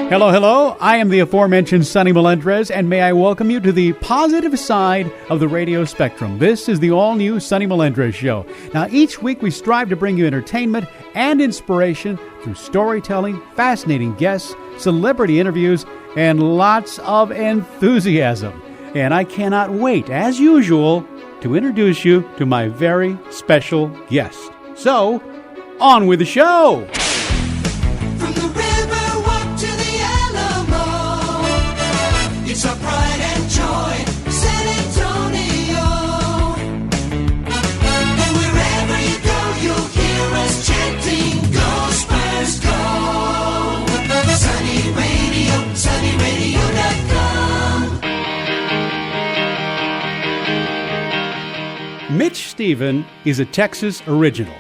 Hello, hello. I am the aforementioned Sonny Melendrez, and may I welcome you to the positive side of the radio spectrum. This is the all-new Sonny Melendrez Show. Now, each week we strive to bring you entertainment and inspiration through storytelling, fascinating guests, celebrity interviews, and lots of enthusiasm. And I cannot wait, as usual, to introduce you to my very special guest. So, on with the show! From the river walk to the Alamo, it's our pride and joy, San Antonio. And wherever you go, you'll hear us chanting, Go Spurs, go! Sunny Radio, sunnyradio.com. Mitch Stephen is a Texas original.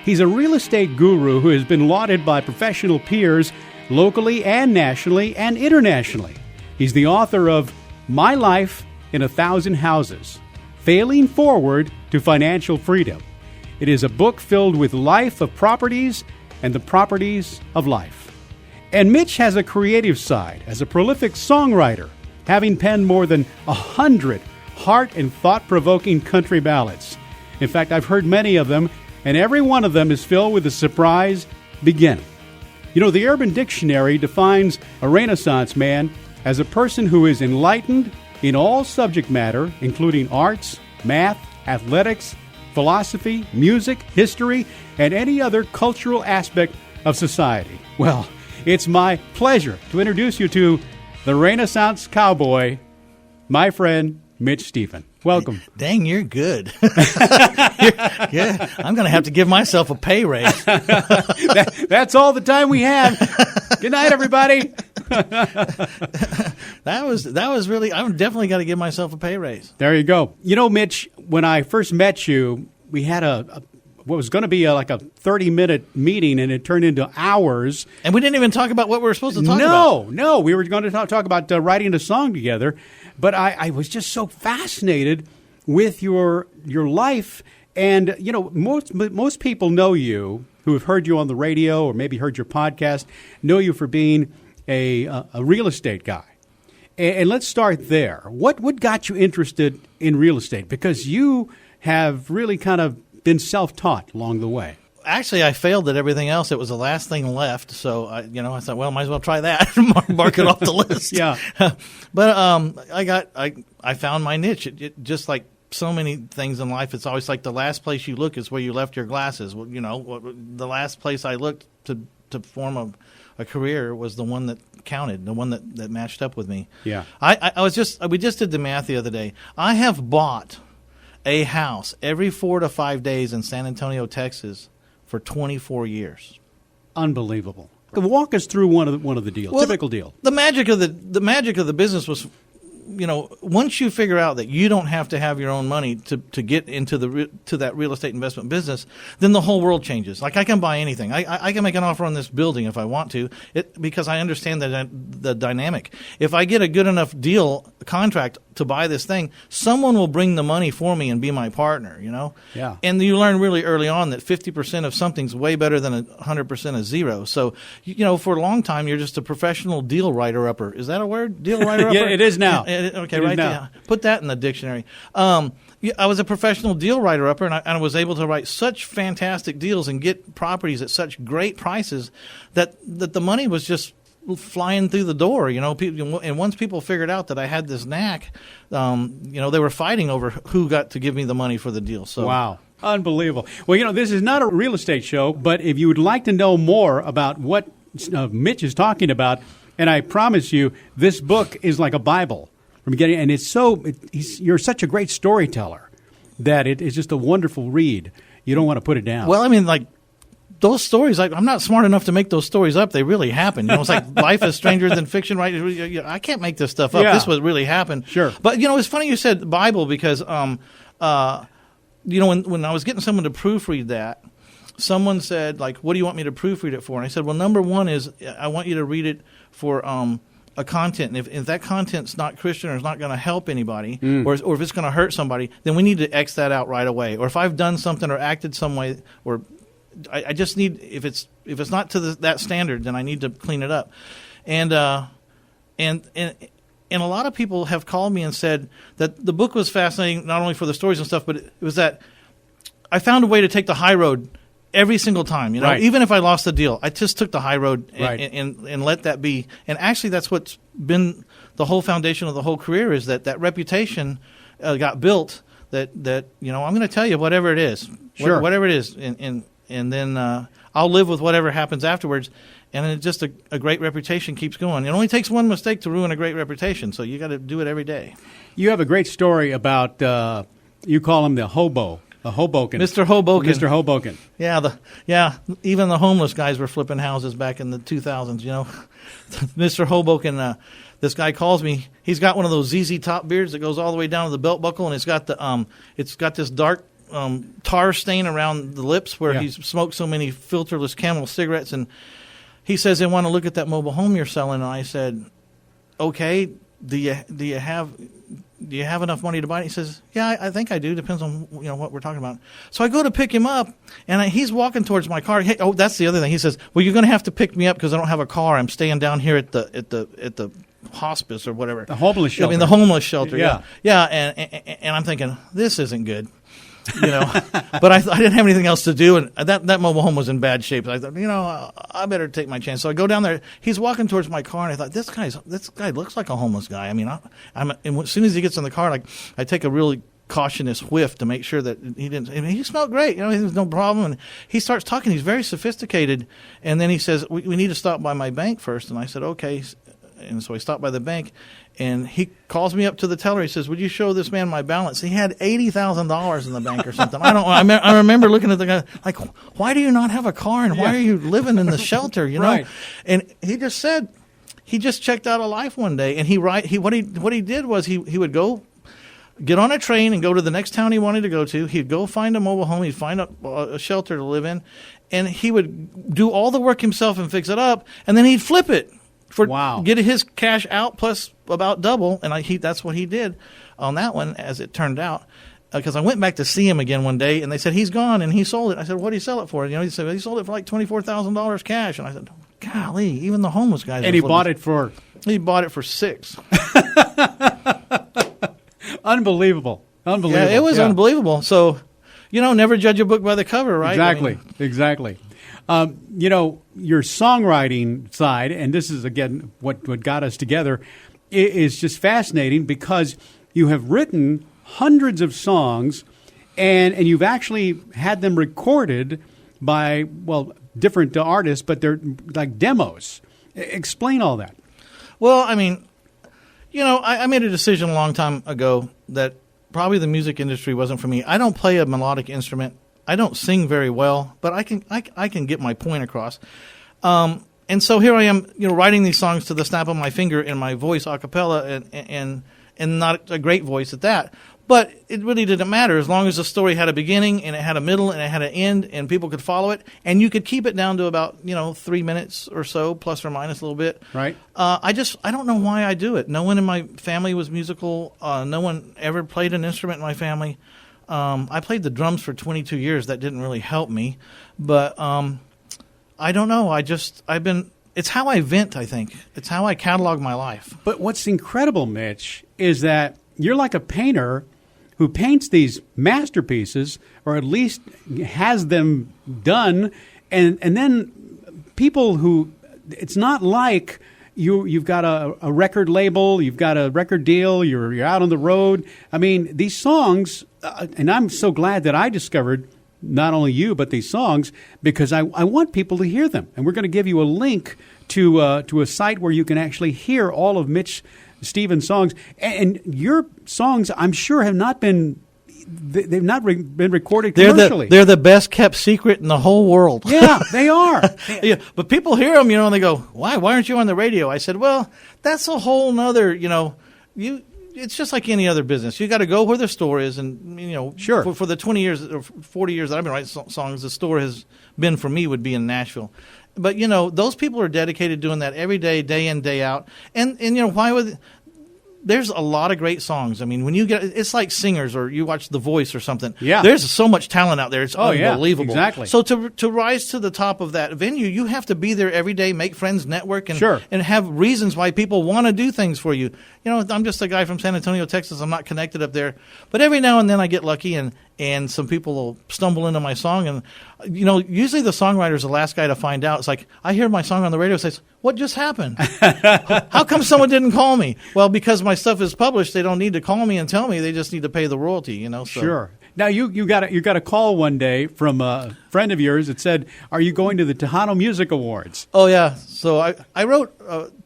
He's a real estate guru who has been lauded by professional peers locally and nationally and internationally. He's the author of My Life in 1,000 Houses, Failing Forward to Financial Freedom. It is a book filled with life of properties and the properties of life. And Mitch has a creative side as a prolific songwriter, having penned more than 100 heart and thought-provoking country ballads. In fact, I've heard many of them, and every one of them is filled with a surprise beginning. You know, the Urban Dictionary defines a Renaissance man as a person who is enlightened in all subject matter, including arts, math, athletics, philosophy, music, history, and any other cultural aspect of society. Well, it's my pleasure to introduce you to the Renaissance Cowboy, my friend, Mitch Stephen. Welcome. Dang, you're good. Yeah, I'm going to have to give myself a pay raise. That's all the time we have. Good night, everybody. That was really, I'm definitely got to give myself a pay raise. There you go. You know, Mitch, when I first met you, we had what was going to be like a 30-minute meeting, and it turned into hours. And we didn't even talk about what we were supposed to talk about. No. We were going to talk about writing a song together. But I was just so fascinated with your life. And, you know, most people know you who have heard you on the radio or maybe heard your podcast, know you for being a real estate guy. And let's start there. What got you interested in real estate? Because you have really kind of been self-taught along the way. Actually, I failed at everything else. It was the last thing left. So, I thought, well, might as well try that. Mark it off the list. Yeah. But I found my niche. It just like so many things in life, it's always like the last place you look is where you left your glasses. Well, the last place I looked to form a career was the one that counted, the one that matched up with me. Yeah. We just did the math the other day. I have bought a house every 4 to 5 days in San Antonio, Texas, for 24 years. Unbelievable. Walk us through one of the deals. Typical deal. The magic of the business was, once you figure out that you don't have to have your own money to get into that real estate investment business, then the whole world changes. Like I can buy anything. I can make an offer on this building if I want to, because I understand the dynamic. If I get a good enough contract to buy this thing, someone will bring the money for me and be my partner, Yeah. And you learn really early on that 50% of something's way better than 100% of zero. So, for a long time, you're just a professional deal writer-upper. Is that a word? Deal writer-upper? Yeah, it is now. Okay, right now. Put that in the dictionary. I was a professional deal writer-upper, and I was able to write such fantastic deals and get properties at such great prices that the money was just flying through the door, and once people figured out that I had this knack, they were fighting over who got to give me the money for the deal. So wow. Unbelievable. Well, this is not a real estate show, but if you would like to know more about what Mitch is talking about, and I promise you, this book is like a Bible from beginning, and you're such a great storyteller that it is just a wonderful read. You don't want to put it down. Well, I mean, like, those stories, I'm not smart enough to make those stories up. They really happen. It's like life is stranger than fiction, right? I can't make this stuff up. Yeah. This would really happen. Sure. But, it's funny you said Bible because, when I was getting someone to proofread that, someone said, like, what do you want me to proofread it for? And I said, well, number one is I want you to read it for a content. And if that content's not Christian or is not going to help anybody or if it's going to hurt somebody, then we need to X that out right away. Or if I've done something or acted some way or I just need, if it's not to that standard, then I need to clean it up. And a lot of people have called me and said that the book was fascinating, not only for the stories and stuff, but it was that I found a way to take the high road every single time. Right. Even if I lost the deal, I just took the high road Right. and let that be. And actually, that's what's been the whole foundation of the whole career, is that reputation got built. That I'm going to tell you whatever it is, Sure. whatever it is, and then I'll live with whatever happens afterwards. And it's just a great reputation keeps going. It only takes one mistake to ruin a great reputation, so you got to do it every day. You have a great story about, you call him the Hoboken. Mr. Hoboken. Mr. Hoboken. Yeah. Even the homeless guys were flipping houses back in the 2000s. Mr. Hoboken. This guy calls me. He's got one of those ZZ Top beards that goes all the way down to the belt buckle, and it's got this dark tar stain around the lips where he's smoked so many filterless Camel cigarettes. And he says, "I want to look at that mobile home you're selling." And I said, "Okay, do you have enough money to buy it?" He says, "Yeah, I think I do. Depends on what we're talking about." So I go to pick him up, and he's walking towards my car. Hey, that's the other thing. He says, "Well, you're going to have to pick me up because I don't have a car. I'm staying down here at the hospice or whatever, The homeless shelter. I mean, the homeless shelter." Yeah. And I'm thinking, this isn't good. But I didn't have anything else to do, and that mobile home was in bad shape. I thought, I better take my chance. So I go down there. He's walking towards my car, and I thought, this guy looks like a homeless guy. I mean, and as soon as he gets in the car, I take a really cautious whiff to make sure that he didn't. I mean, he smelled great. There was no problem. And he starts talking. He's very sophisticated, and then he says, "We need to stop by my bank first." And I said, "Okay." And so I stopped by the bank, and he calls me up to the teller. He says, "Would you show this man my balance?" He had $80,000 in the bank or something. I remember looking at the guy like, "Why do you not have a car, and why are you living in the shelter?" Right. And he just said he just checked out of life one day, and what he did was he would go get on a train and go to the next town he wanted to go to. He'd go find a mobile home. He'd find a shelter to live in, and he would do all the work himself and fix it up, and then he'd flip it. Get his cash out plus about double, and that's what he did on that one, as it turned out. Because I went back to see him again one day, and they said, "He's gone," and he sold it. I said, "What did he sell it for?" He said, "He sold it for like $24,000 cash." And I said, "Golly, even the homeless guys." And he bought it for? He bought it for $6. Unbelievable. Yeah, it was unbelievable. So, never judge a book by the cover, right? Exactly. Your songwriting side, and this is, again, what got us together, is just fascinating because you have written hundreds of songs, and you've actually had them recorded by, different artists, but they're like demos. Explain all that. Well, I mean, I made a decision a long time ago that probably the music industry wasn't for me. I don't play a melodic instrument. I don't sing very well, but I can get my point across. And so here I am, writing these songs to the snap of my finger in my voice a cappella and not a great voice at that. But it really didn't matter as long as the story had a beginning and it had a middle and it had an end and people could follow it, and you could keep it down to about 3 minutes or so, plus or minus a little bit. Right. I don't know why I do it. No one in my family was musical. No one ever played an instrument in my family. I played the drums for 22 years. That didn't really help me, but I don't know. It's how I vent, I think. It's how I catalog my life. But what's incredible, Mitch, is that you're like a painter who paints these masterpieces, or at least has them done, and then people who, it's not like you've got a record label, you've got a record deal, you're out on the road. I mean, these songs, and I'm so glad that I discovered not only you, but these songs, because I want people to hear them. And we're going to give you a link to a site where you can actually hear all of Mitch Stephen's songs. And your songs, I'm sure, have not been... They've not been recorded commercially. They're the best kept secret in the whole world. Yeah, they are. Yeah, but people hear them, and they go, "Why aren't you on the radio?" I said, "Well, that's a whole nother, it's just like any other business. You got to go where the store is, and sure. For the 20 years or 40 years that I've been writing songs, the store has been for me would be in Nashville. But those people are dedicated doing that every day, day in, day out, and why would there's a lot of great songs. I mean, when you it's like singers or you watch The Voice or something. Yeah. There's so much talent out there. It's unbelievable. Yeah, exactly. So to rise to the top of that venue, you have to be there every day, make friends, network, and Sure. and have reasons why people want to do things for you. You know, I'm just a guy from San Antonio, Texas. I'm not connected up there, but every now and then I get lucky and some people will stumble into my song. And, you know, usually the songwriter is the last guy to find out. It's like, I hear my song on the radio, says, what just happened? How come someone didn't call me? Well, because my stuff is published, they don't need to call me and tell me. They just need to pay the royalty, you know. So. Sure. Now, you got a call one day from a friend of yours that said, are you going to the Tejano Music Awards? Oh, yeah. So I wrote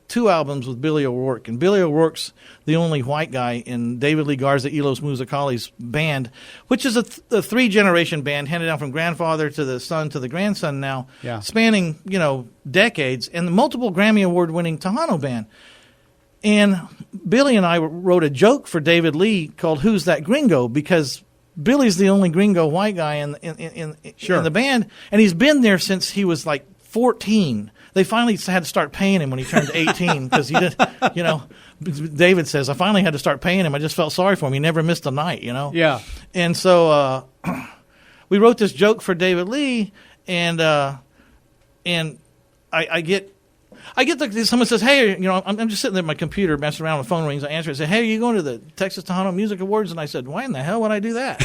2 albums with Billy O'Rourke, and Billy O'Rourke's the only white guy in David Lee Garza Elos Musicali's band, which is a 3-generation band handed down from grandfather to the son to the grandson now, spanning, you know, decades, and the multiple Grammy Award-winning Tejano band. And Billy and I wrote a joke for David Lee called "Who's That Gringo?" because Billy's the only gringo white guy in the band, and he's been there since he was like 14. They finally had to start paying him when he turned 18 because he did, you know. David says, I finally had to start paying him. I just felt sorry for him. He never missed a night, you know. Yeah. And so we wrote this joke for David Lee, and I get someone says, hey, you know, I'm just sitting there at my computer messing around, the phone rings, I answer it, I say, hey, are you going to the Texas Tejano Music Awards? And I said, why in the hell would I do that?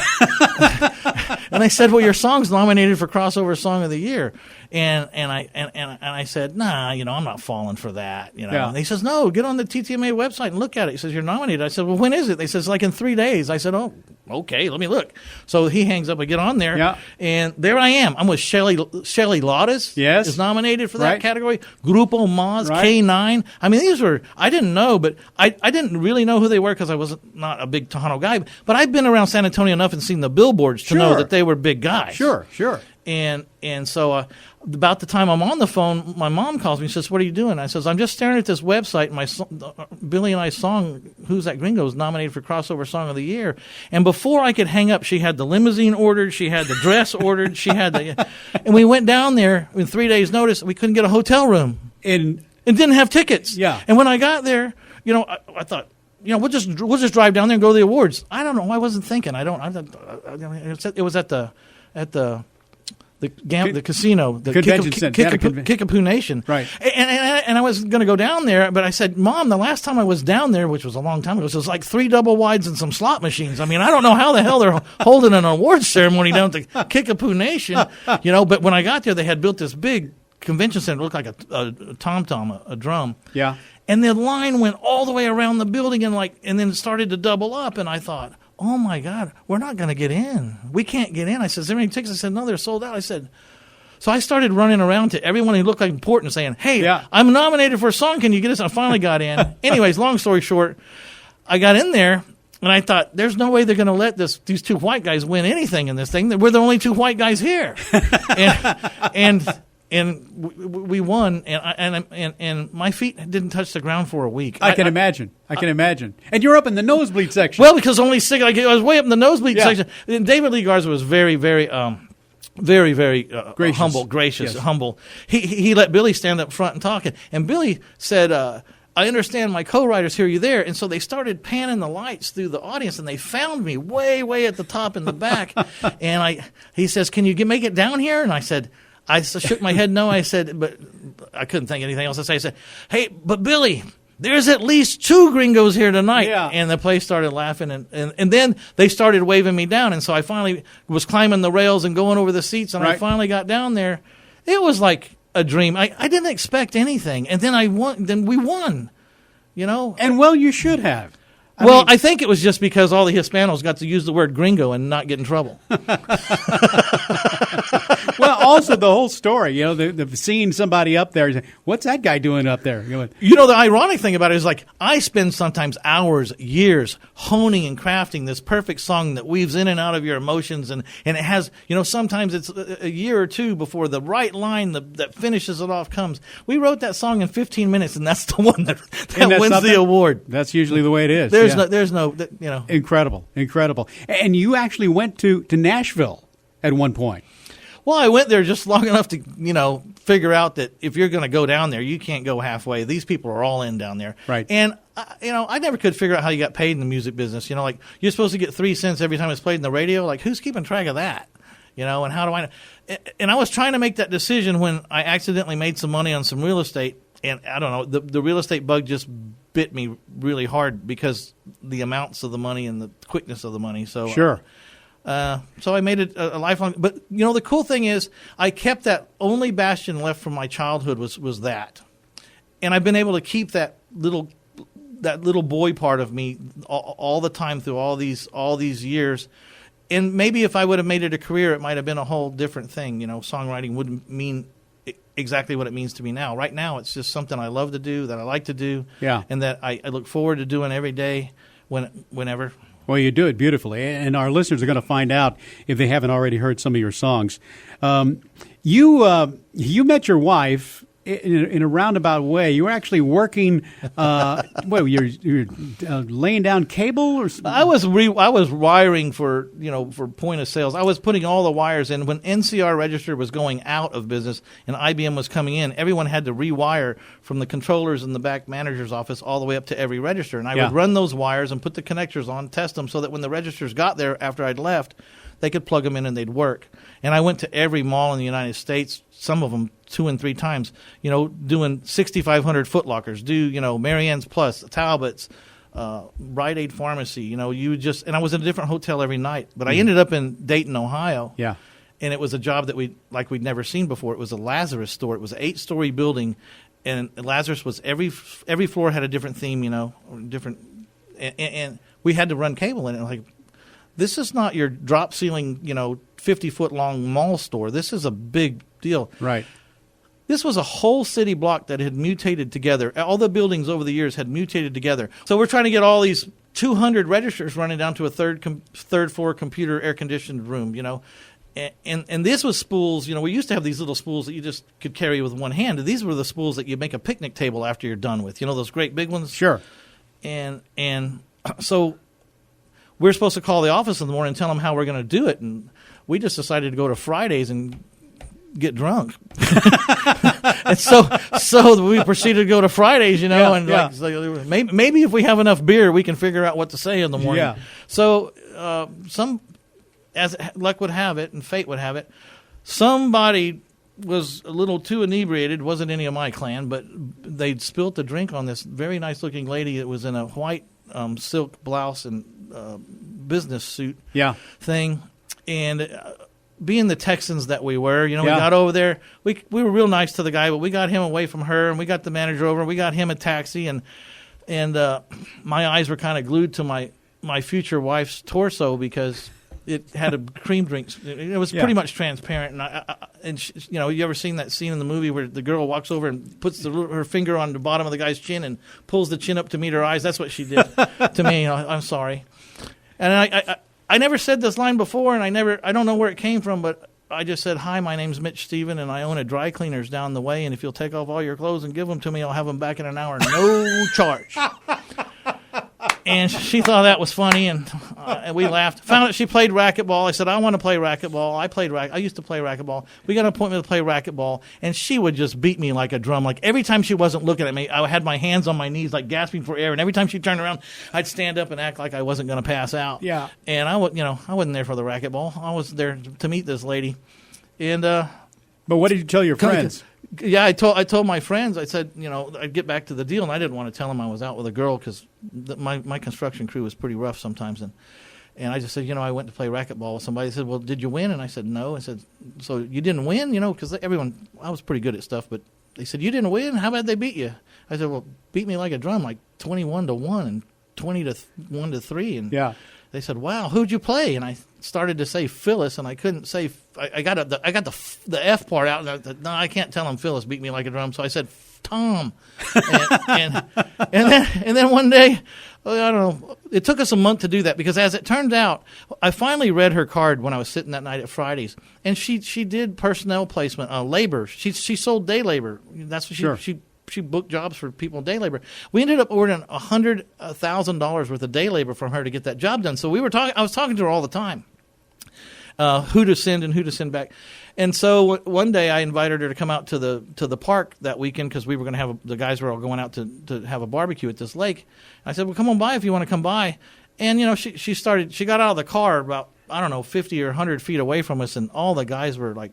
And they said, well, your song's nominated for Crossover Song of the Year. And I said, nah, you know, I'm not falling for that, you know. Yeah. And he says, no, get on the TTMA website and look at it. He says, you're nominated. I said, well, when is it? They says, like in 3 days. I said, oh, okay, let me look. So he hangs up, I get on there, and there I am. I'm with Shelley Lauded. Yes. Is nominated for that category. Grupo Maz, K9. I mean, these were, I didn't know, but I didn't really know who they were because I was not a big Tejano guy. But I've been around San Antonio enough and seen the billboards to know that they were big guys. Sure. And so about the time I'm on the phone, my mom calls me and says, what are you doing? I says, I'm just staring at this website. Billy and I's song, Who's That Gringo, is nominated for Crossover Song of the Year. And before I could hang up, she had the limousine ordered. She had the dress ordered. She had and we went down there in 3 days' notice. We couldn't get a hotel room. And didn't have tickets. Yeah. And when I got there, you know, I thought, you know, we'll just drive down there and go to the awards. I don't know. I wasn't thinking. It was at the casino, the convention center, Kickapoo Nation. Right. And I was going to go down there, but I said, Mom, the last time I was down there, which was a long time ago, it was like 3 double wides and some slot machines. I mean, I don't know how the hell they're holding an awards ceremony down at the Kickapoo Nation, you know, but when I got there, they had built this big convention center. It looked like a tom-tom, a drum. Yeah. And the line went all the way around the building and then it started to double up, and I thought, oh, my God, we're not going to get in. We can't get in. I said, is there any tickets? I said, no, they're sold out. I said, so I started running around to everyone who looked like important saying, hey, I'm nominated for a song. Can you get us? I finally got in. Anyways, long story short, I got in there, and I thought, there's no way they're going to let these 2 white guys win anything in this thing. We're the only 2 white guys here. And we won, and my feet didn't touch the ground for a week. I can imagine. And you're up in the nosebleed section. Well, because only 6, I was way up in the nosebleed section. And David Lee Garza was very, very, very gracious. Humble, gracious, humble. He let Billy stand up front and talk, and Billy said, I understand my co-writers hear you there. And so they started panning the lights through the audience, and they found me way, way at the top in the back. And he says, can you make it down here? And I shook my head no. I said, but I couldn't think of anything else to say. I said, hey, but Billy, there's at least 2 gringos here tonight. Yeah. And the place started laughing, and then they started waving me down. And so I finally was climbing the rails and going over the seats, and I finally got down there. It was like a dream. I didn't expect anything. And then we won, you know. And well, you should have. I think it was just because all the Hispanos got to use the word gringo and not get in trouble. Well, also the whole story, you know, the seeing somebody up there, what's that guy doing up there? You know, the ironic thing about it is, like, I spend sometimes hours, years honing and crafting this perfect song that weaves in and out of your emotions, and it has, you know, sometimes it's a year or 2 before the right line that finishes it off comes. We wrote that song in 15 minutes, and that's the one that wins the award. That's usually the way it is. There's no, you know. Incredible. And you actually went to Nashville at one point. Well, I went there just long enough to, figure out that if you're going to go down there, you can't go halfway. These people are all in down there. Right. And, I never could figure out how you got paid in the music business. Like, you're supposed to get 3 cents every time it's played in the radio. Like, who's keeping track of that? And how do I know? And I was trying to make that decision when I accidentally made some money on some real estate. And I don't know, the real estate bug just bit me really hard because the amounts of the money and the quickness of the money. So Sure. So I made it a lifelong. But the cool thing is, I kept that only bastion left from my childhood was that, and I've been able to keep that little boy part of me all the time through all these years. And maybe if I would have made it a career, it might have been a whole different thing. Songwriting wouldn't mean exactly what it means to me now. Right now, it's just something I love to do, that I like to do, and that I look forward to doing every day, whenever. Well, you do it beautifully, and our listeners are going to find out if they haven't already heard some of your songs. You met your wife in a roundabout way. You were actually working. You're laying down cable, or something? I was wiring for point of sales. I was putting all the wires in when NCR Register was going out of business and IBM was coming in. Everyone had to rewire from the controllers in the back manager's office all the way up to every register, and I would run those wires and put the connectors on, test them, so that when the registers got there after I'd left, they could plug them in and they'd work. And I went to every mall in the United States, some of them 2 and 3 times, doing 6,500 Foot Lockers, Marianne's Plus, Talbot's, Rite Aid Pharmacy, and I was in a different hotel every night. But I ended up in Dayton, Ohio. Yeah. And it was a job that we'd never seen before. It was a Lazarus store. It was an 8-story building, and Lazarus was every floor had a different theme, or different, and we had to run cable in it. This is not your drop ceiling, 50-foot long mall store. This is a big deal. Right. This was a whole city block that had mutated together. All the buildings over the years had mutated together. So we're trying to get all these 200 registers running down to a third floor computer air conditioned room, And this was spools. We used to have these little spools that you just could carry with one hand. And these were the spools that you make a picnic table after you're done with. Those great big ones. Sure. And so we're supposed to call the office in the morning and tell them how we're going to do it. And we just decided to go to Fridays and get drunk. And so we proceeded to go to Fridays, maybe if we have enough beer, we can figure out what to say in the morning. Yeah. So as luck would have it and fate would have it, somebody was a little too inebriated. Wasn't any of my clan, but they'd spilt the drink on this very nice looking lady that was in a white silk blouse and business suit thing. And being the Texans that we were, we got over there. We were real nice to the guy, but we got him away from her, and we got the manager over, and we got him a taxi, and my eyes were kind of glued to my future wife's torso because it had a cream drink. It was pretty much transparent, and you ever seen that scene in the movie where the girl walks over and puts her finger on the bottom of the guy's chin and pulls the chin up to meet her eyes? That's what she did to me. I'm sorry, and I never said this line before, and I don't know where it came from, but I just said, "Hi, my name's Mitch Stephen, and I own a dry cleaners down the way, and if you'll take off all your clothes and give them to me, I'll have them back in an hour, no charge." And she thought that was funny, and we laughed. Found out she played racquetball. I said, I want to play racquetball. I used to play racquetball. We got an appointment to play racquetball, and she would just beat me like a drum. Like every time she wasn't looking at me, I had my hands on my knees, like gasping for air. And every time she turned around, I'd stand up and act like I wasn't going to pass out. Yeah. And I wasn't there for the racquetball. I was there to meet this lady. And but what did you tell your friends? Yeah, I told my friends. I said, I'd get back to the deal, and I didn't want to tell them I was out with a girl because my construction crew was pretty rough sometimes. And I just said, I went to play racquetball with somebody. They said, well, did you win? And I said, no. I said, so you didn't win? Because I was pretty good at stuff, but they said, you didn't win? How bad they beat you? I said, well, beat me like a drum, like 21-1 and 20-1-3. And they said, wow, who'd you play? And I started to say Phyllis, and I couldn't say. I got the F part out, and I said, no, I can't tell him Phyllis beat me like a drum. So I said Tom, and then one day, I don't know. It took us a month to do that because, as it turned out, I finally read her card when I was sitting that night at Fridays, and she did personnel placement, labor. She sold day labor. That's what she booked jobs for people in day labor. We ended up ordering $100,000 worth of day labor from her to get that job done. So I was talking to her all the time. who to send and who to send back. And so one day I invited her to come out to the park that weekend because we were going to have the guys were all going out to have a barbecue at this lake. I said, well, come on by if you want to come by. And, she got out of the car about, 50 or 100 feet away from us, and all the guys were like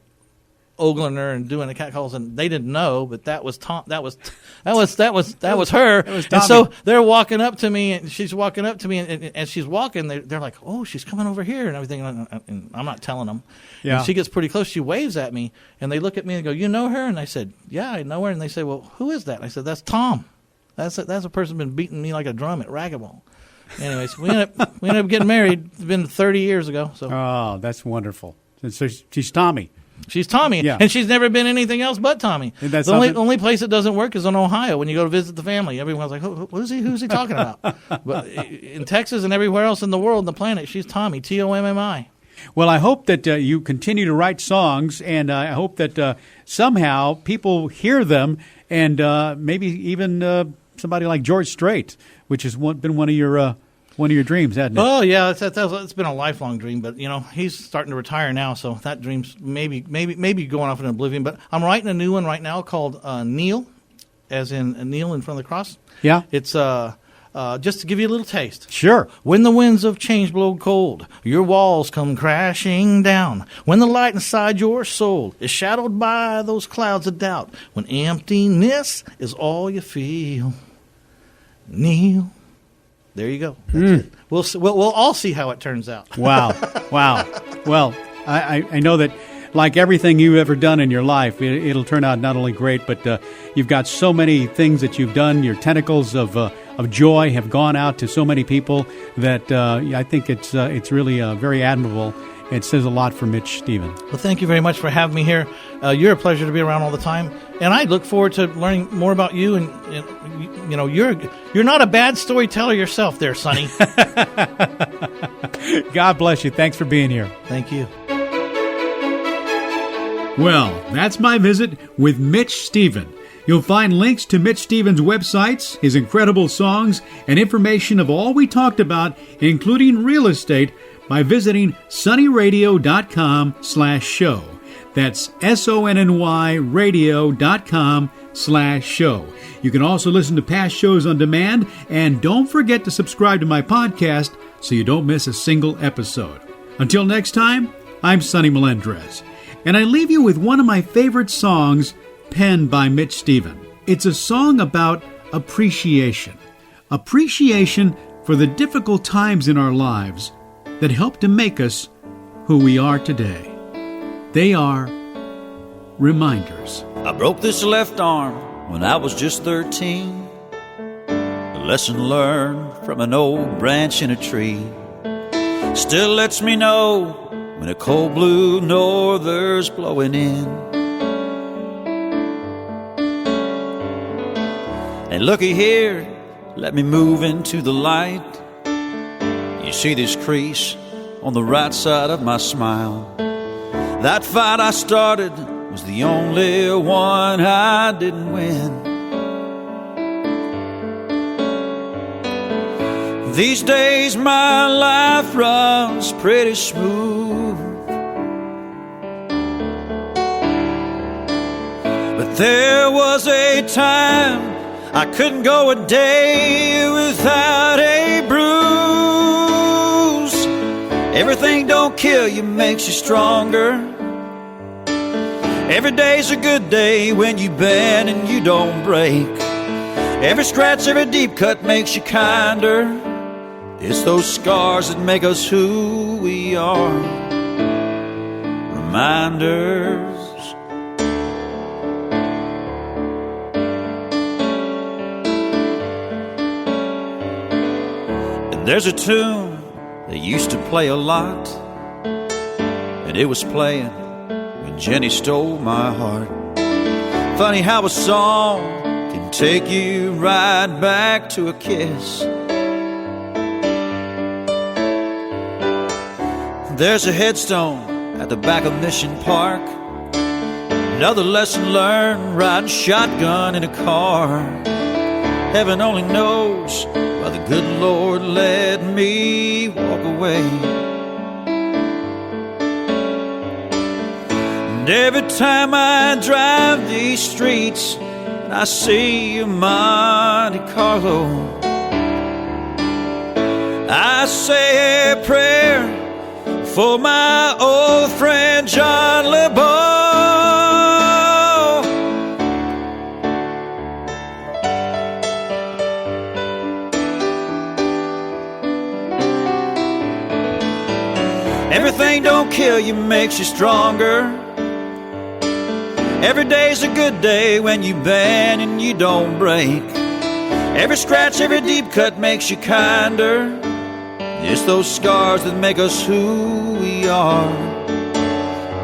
ogling her and doing the catcalls, and they didn't know, but that was Tom. That was her. And so they're walking up to me, and she's walking up to me, and as she's walking, they're like, "Oh, she's coming over here," and everything. And I'm not telling them. Yeah. And she gets pretty close. She waves at me, and they look at me and go, "You know her?" And I said, "Yeah, I know her." And they say, "Well, who is that?" And I said, "That's Tom. That's a person who's been beating me like a drum at racquetball." Anyways, we ended up getting married. It's been 30 years ago. So. Oh, that's wonderful. So she's Tommy. She's Tommy, yeah. And she's never been anything else but Tommy. That's the only place that doesn't work is in Ohio when you go to visit the family. Everyone's like, who's he talking about? But in Texas and everywhere else in the world, the planet, she's Tommy, Tommi. Well, I hope that you continue to write songs, and I hope that somehow people hear them, and maybe even somebody like George Strait, which has been one of your dreams, hasn't it? Oh yeah, it's been a lifelong dream. But he's starting to retire now, so that dream's maybe going off in oblivion. But I'm writing a new one right now called Kneel, as in kneel in front of the cross. Yeah, it's just to give you a little taste. Sure. When the winds of change blow cold, your walls come crashing down. When the light inside your soul is shadowed by those clouds of doubt. When emptiness is all you feel, kneel. There you go. That's it. We'll all see how it turns out. Wow. Well, I know that like everything you've ever done in your life, it'll turn out not only great, but you've got so many things that you've done. Your tentacles of joy have gone out to so many people that I think it's really very admirable. It says a lot for Mitch Stephen. Well, thank you very much for having me here. You're a pleasure to be around all the time, and I look forward to learning more about you. And you're not a bad storyteller yourself, there, Sonny. God bless you. Thanks for being here. Thank you. Well, that's my visit with Mitch Stephen. You'll find links to Mitch Stephen's websites, his incredible songs, and information of all we talked about, including real estate, by visiting sonnyradio.com/show. That's sonnyradio.com/show. You can also listen to past shows on demand, and don't forget to subscribe to my podcast so you don't miss a single episode. Until next time, I'm Sonny Melendrez, and I leave you with one of my favorite songs penned by Mitch Stephen. It's a song about appreciation. Appreciation for the difficult times in our lives that help to make us who we are today. They are reminders. I broke this left arm when I was just 13. A lesson learned from an old branch in a tree still lets me know when a cold blue norther's blowing in. And looky here, let me move into the light. You see this crease on the right side of my smile? That fight I started was the only one I didn't win. These days my life runs pretty smooth, but there was a time I couldn't go a day without a bruise. Everything don't kill you, makes you stronger. Every day's a good day when you bend and you don't break. Every scratch, every deep cut makes you kinder. It's those scars that make us who we are. Reminders. And there's a tune they used to play a lot, and it was playing when Jenny stole my heart. Funny how a song can take you right back to a kiss. There's a headstone at the back of Mission Park. Another lesson learned riding shotgun in a car. Heaven only knows why the good Lord let me walk away. And every time I drive these streets and I see a Monte Carlo, I say a prayer for my old friend John LeBeau. Everything don't kill you, makes you stronger. Every day's a good day when you bend and you don't break. Every scratch, every deep cut makes you kinder. It's those scars that make us who we are.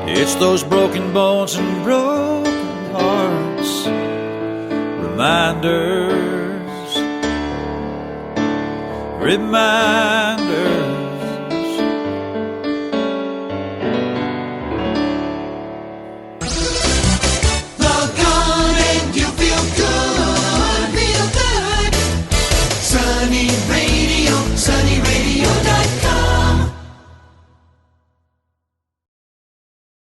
It's those broken bones and broken hearts. Reminders, reminders.